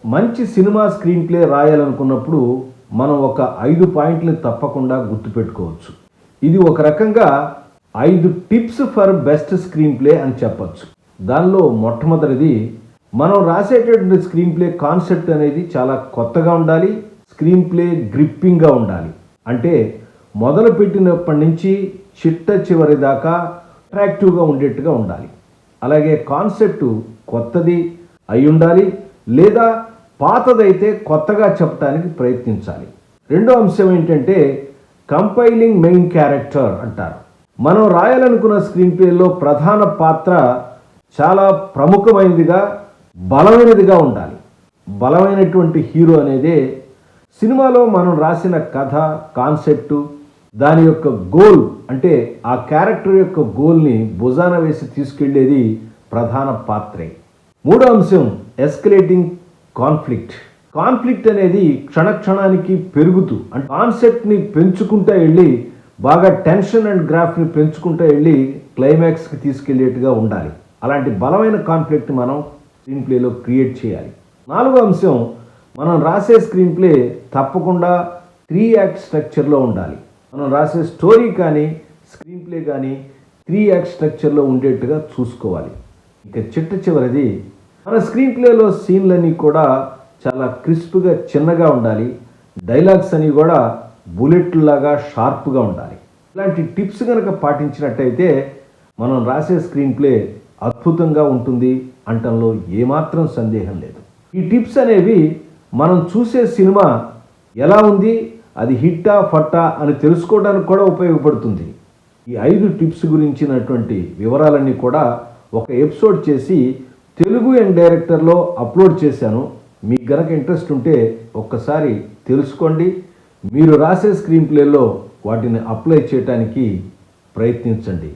మంచి cinema screen play రాయాలనుకున్నప్పుడు మనం ఒక 5 పాయింట్లను తప్పకుండా గుర్తుపెట్టుకోవచ్చు. ఇది ఒక రకంగా 5 tips for best screen play అని చెప్పచ్చు. దానిలో మొట్టమొదటిది, మనం రాసేటటువంటి స్క్రీన్ ప్లే కాన్సెప్ట్ అనేది చాలా కొత్తగా ఉండాలి. స్క్రీన్ ప్లే గ్రిప్పింగ్గా ఉండాలి. అంటే మొదలు పెట్టినప్పటి నుంచి చిట్ట చివరి దాకా అట్రాక్టివ్గా ఉండేట్టుగా ఉండాలి. అలాగే కాన్సెప్ట్ కొత్తది అయి ఉండాలి, లేదా పాతదైతే కొత్తగా చెప్పడానికి ప్రయత్నించాలి. రెండో అంశం ఏంటంటే కంపైలింగ్ మెయిన్ క్యారెక్టర్ అంటారు. మనం రాయాలనుకున్న స్క్రీన్ ప్లేలో ప్రధాన పాత్ర చాలా ప్రముఖమైనదిగా, బలమైనదిగా ఉండాలి. బలమైనటువంటి హీరో అనేదే సినిమాలో మనం రాసిన కథ, కాన్సెప్టు, దాని యొక్క గోల్, అంటే ఆ క్యారెక్టర్ యొక్క గోల్ని భుజాన వేసి తీసుకెళ్లేది ప్రధాన పాత్రే. మూడో అంశం ఎస్కలేటింగ్ కాన్ఫ్లిక్ట్ అనేది క్షణక్షణానికి పెరుగుతూ, అంటే కాన్సెప్ట్ని పెంచుకుంటూ వెళ్ళి బాగా టెన్షన్ అండ్ గ్రాఫ్ని పెంచుకుంటూ వెళ్ళి క్లైమాక్స్కి తీసుకెళ్లేట్టుగా ఉండాలి. అలాంటి బలమైన కాన్ఫ్లిక్ట్ మనం స్క్రీన్ ప్లేలో క్రియేట్ చేయాలి. నాలుగో అంశం, మనం రాసే స్క్రీన్ ప్లే తప్పకుండా 3 యాక్ట్ స్ట్రక్చర్లో ఉండాలి. మనం రాసే స్టోరీ కానీ స్క్రీన్ ప్లే కానీ 3 యాక్ట్ స్ట్రక్చర్లో ఉండేట్టుగా చూసుకోవాలి. ఇక చిట్ట చివరిది, మన స్క్రీన్ ప్లేలో సీన్లన్నీ కూడా చాలా క్రిస్ప్గా చిన్నగా ఉండాలి. డైలాగ్స్ అని కూడా బుల్లెట్లాగా షార్ప్గా ఉండాలి. ఇలాంటి టిప్స్ కనుక పాటించినట్టయితే మనం రాసే స్క్రీన్ ప్లే అద్భుతంగా ఉంటుంది అంటంలో ఏమాత్రం సందేహం లేదు. ఈ టిప్స్ అనేవి మనం చూసే సినిమా ఎలా ఉంది, అది హిట్టా ఫట్టా అని తెలుసుకోవడానికి కూడా ఉపయోగపడుతుంది. ఈ 5 టిప్స్ గురించినటువంటి వివరాలన్నీ కూడా ఒక ఎపిసోడ్ చేసి తెలుగు అండ్ డైరెక్టర్లో అప్లోడ్ చేశాను. మీకు గనక ఇంట్రెస్ట్ ఉంటే ఒక్కసారి తెలుసుకోండి. మీరు రాసే స్క్రీన్ ప్లేలో వాటిని అప్లై చేయడానికి ప్రయత్నించండి.